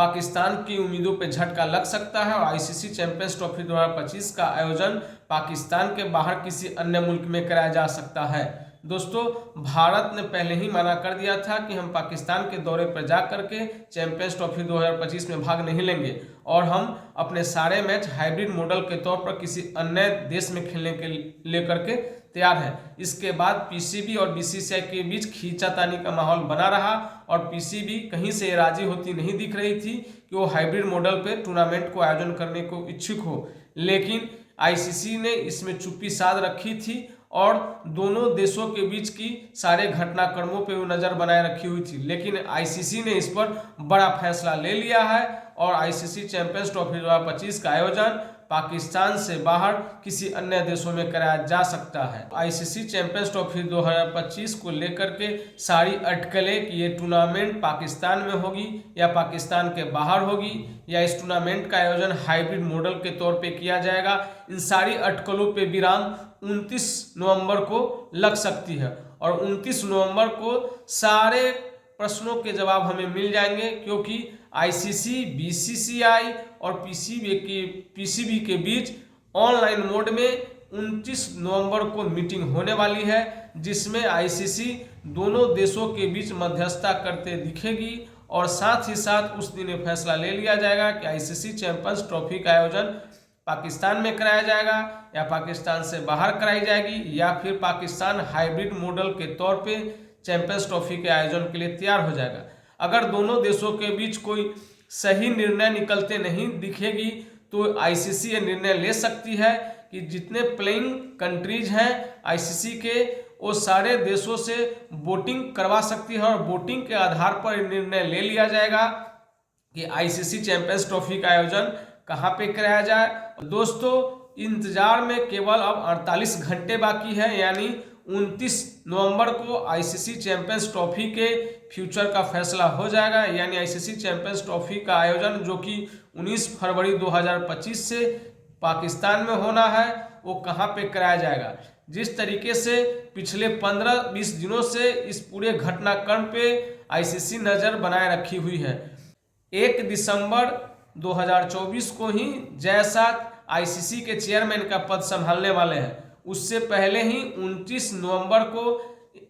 पाकिस्तान की उम्मीदों पे झटका लग सकता है और आईसीसी चैंपियंस ट्रॉफी 2025 का आयोजन पाकिस्तान के बाहर किसी अन्य मुल्क में कराया जा सकता है। दोस्तों, भारत ने पहले ही मना कर दिया था कि हम पाकिस्तान के दौरे पर जा करके चैंपियंस ट्रॉफी 2025 में भाग नहीं लेंगे और हम अपने सारे मैच हाइब्रिड मॉडल के तौर पर किसी अन्य देश में खेलने के लेकर के तैयार है। इसके बाद पीसीबी और बीसीसीआई के बीच खींचातानी का माहौल बना रहा और पीसीबी कहीं से राजी होती नहीं दिख रही थी कि वो हाइब्रिड मॉडल पे टूर्नामेंट को आयोजन करने को इच्छुक हो, लेकिन आईसीसी ने इसमें चुप्पी साध रखी थी और दोनों देशों के बीच की सारे घटनाक्रमों पे वो नज़र बनाए रखी हुई थी। लेकिन आईसीसी ने इस पर बड़ा फैसला ले लिया है और आईसीसी चैंपियंस ट्रॉफी 2025 का आयोजन पाकिस्तान से बाहर किसी अन्य देशों में कराया जा सकता है। आईसीसी चैंपियंस ट्रॉफी 2025 को लेकर के सारी अटकलें कि ये टूर्नामेंट पाकिस्तान में होगी या पाकिस्तान के बाहर होगी या इस टूर्नामेंट का आयोजन हाइब्रिड मॉडल के तौर पे किया जाएगा, इन सारी अटकलों पे विराम 29 नवंबर को लग सकती है और 29 नवंबर को सारे प्रश्नों के जवाब हमें मिल जाएंगे, क्योंकि आईसीसी, बीसीसीआई और पीसीबी के बीच ऑनलाइन मोड में 29 नवंबर को मीटिंग होने वाली है, जिसमें आईसीसी दोनों देशों के बीच मध्यस्थता करते दिखेगी और साथ ही साथ उस दिन ये फैसला ले लिया जाएगा कि आईसीसी चैंपियंस ट्रॉफी का आयोजन पाकिस्तान में कराया जाएगा या पाकिस्तान से बाहर कराई जाएगी या फिर पाकिस्तान हाइब्रिड मॉडल के तौर पे चैंपियंस ट्रॉफी के आयोजन के लिए तैयार हो जाएगा। अगर दोनों देशों के बीच कोई सही निर्णय निकलते नहीं दिखेगी तो आईसीसी ये निर्णय ले सकती है कि जितने प्लेइंग कंट्रीज हैं आईसीसी के, वो सारे देशों से वोटिंग करवा सकती है और वोटिंग के आधार पर निर्णय ले लिया जाएगा कि आईसीसी चैंपियंस ट्रॉफी का आयोजन कहाँ पे कराया जाए। दोस्तों, इंतजार में केवल अब 48 घंटे बाकी है, यानी 29 नवंबर को आईसीसी चैंपियंस ट्रॉफी के फ्यूचर का फैसला हो जाएगा। यानी आईसीसी चैंपियंस ट्रॉफी का आयोजन जो कि 19 फरवरी 2025 से पाकिस्तान में होना है, वो कहाँ पे कराया जाएगा। जिस तरीके से पिछले 15-20 दिनों से इस पूरे घटनाक्रम पे आईसीसी नज़र बनाए रखी हुई है। 1 दिसंबर 2024 को ही जयशाद आईसीसी के चेयरमैन का पद संभालने वाले हैं, उससे पहले ही 29 नवंबर को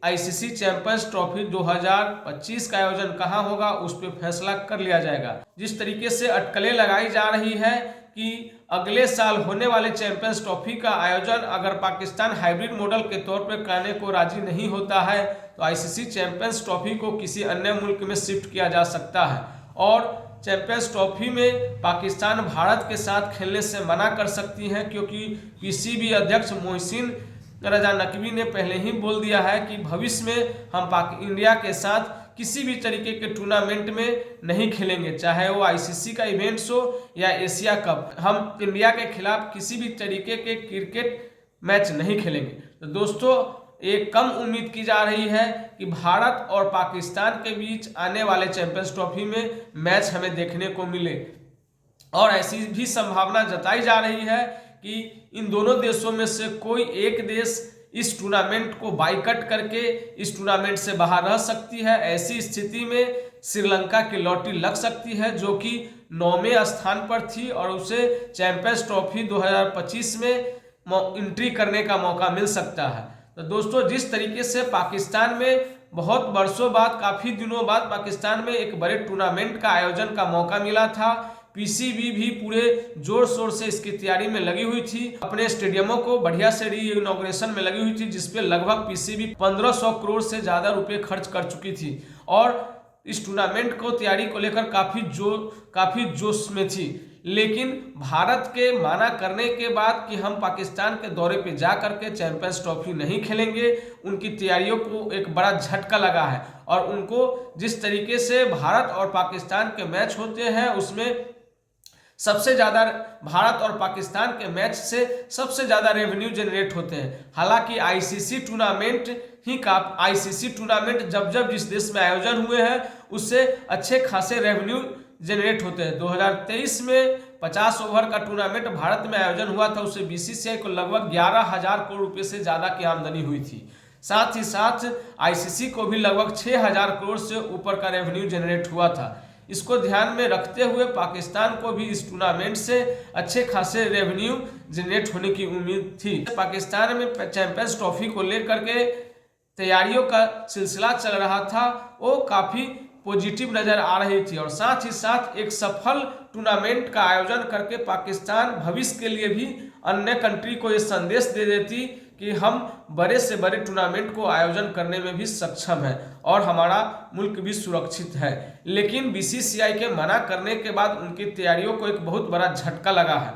आईसीसी चैंपियंस ट्रॉफी 2025 का आयोजन कहां होगा उस पर फैसला कर लिया जाएगा। जिस तरीके से अटकलें लगाई जा रही है कि अगले साल होने वाले चैंपियंस ट्रॉफी का आयोजन अगर पाकिस्तान हाइब्रिड मॉडल के तौर पर करने को राजी नहीं होता है तो आईसीसी चैंपियंस ट्रॉफी को किसी अन्य मुल्क में शिफ्ट किया जा सकता है और चैंपियंस ट्रॉफी में पाकिस्तान भारत के साथ खेलने से मना कर सकती हैं, क्योंकि पीसीबी अध्यक्ष मोहसिन रजा नकवी ने पहले ही बोल दिया है कि भविष्य में हम इंडिया के साथ किसी भी तरीके के टूर्नामेंट में नहीं खेलेंगे, चाहे वो आईसीसी का इवेंट्स हो या एशिया कप। हम इंडिया के खिलाफ किसी भी तरीके के क्रिकेट मैच नहीं खेलेंगे। तो दोस्तों, एक कम उम्मीद की जा रही है कि भारत और पाकिस्तान के बीच आने वाले चैंपियंस ट्रॉफी में मैच हमें देखने को मिले और ऐसी भी संभावना जताई जा रही है कि इन दोनों देशों में से कोई एक देश इस टूर्नामेंट को बाइकआउट करके इस टूर्नामेंट से बाहर रह सकती है। ऐसी स्थिति में श्रीलंका की लॉटरी लग सकती है जो कि 9वें स्थान पर थी और उसे चैंपियंस ट्रॉफी 2025 में एंट्री करने का मौका मिल सकता है। तो दोस्तों, जिस तरीके से पाकिस्तान में बहुत वर्षों बाद, काफ़ी दिनों बाद पाकिस्तान में एक बड़े टूर्नामेंट का आयोजन का मौका मिला था, पीसीबी भी पूरे जोर शोर से इसकी तैयारी में लगी हुई थी, अपने स्टेडियमों को बढ़िया से रीइनॉग्रेशन में लगी हुई थी, जिसपे लगभग पीसीबी 1500 करोड़ से ज़्यादा रुपए खर्च कर चुकी थी और इस टूर्नामेंट को तैयारी को लेकर काफ़ी जोश में थी। लेकिन भारत के माना करने के बाद कि हम पाकिस्तान के दौरे पे जा करके चैंपियंस ट्रॉफी नहीं खेलेंगे, उनकी तैयारियों को एक बड़ा झटका लगा है और उनको जिस तरीके से भारत और पाकिस्तान के मैच होते हैं उसमें सबसे ज़्यादा भारत और पाकिस्तान के मैच से सबसे ज़्यादा रेवेन्यू जनरेट होते हैं। हालांकि आईसीसी टूर्नामेंट जब जिस देश में आयोजन हुए हैं उससे अच्छे खासे रेवेन्यू जनरेट होते हैं। 2023 में 50 ओवर का टूर्नामेंट भारत में आयोजन हुआ था, उससे बीसीसीआई को लगभग 11,000 करोड़ रुपए से ज़्यादा की आमदनी हुई थी। साथ ही साथ आईसीसी को भी लगभग 6,000 करोड़ से ऊपर का रेवेन्यू जनरेट हुआ था। इसको ध्यान में रखते हुए पाकिस्तान को भी इस टूर्नामेंट से अच्छे खासे रेवेन्यू जनरेट होने की उम्मीद थी। पाकिस्तान में चैंपियंस ट्रॉफी को लेकर के तैयारियों का सिलसिला चल रहा था, वो काफ़ी पॉजिटिव नज़र आ रही थी और साथ ही साथ एक सफल टूर्नामेंट का आयोजन करके पाकिस्तान भविष्य के लिए भी अन्य कंट्री को ये संदेश दे देती कि हम बड़े से बड़े टूर्नामेंट को आयोजन करने में भी सक्षम है और हमारा मुल्क भी सुरक्षित है। लेकिन बीसीसीआई के मना करने के बाद उनकी तैयारियों को एक बहुत बड़ा झटका लगा है।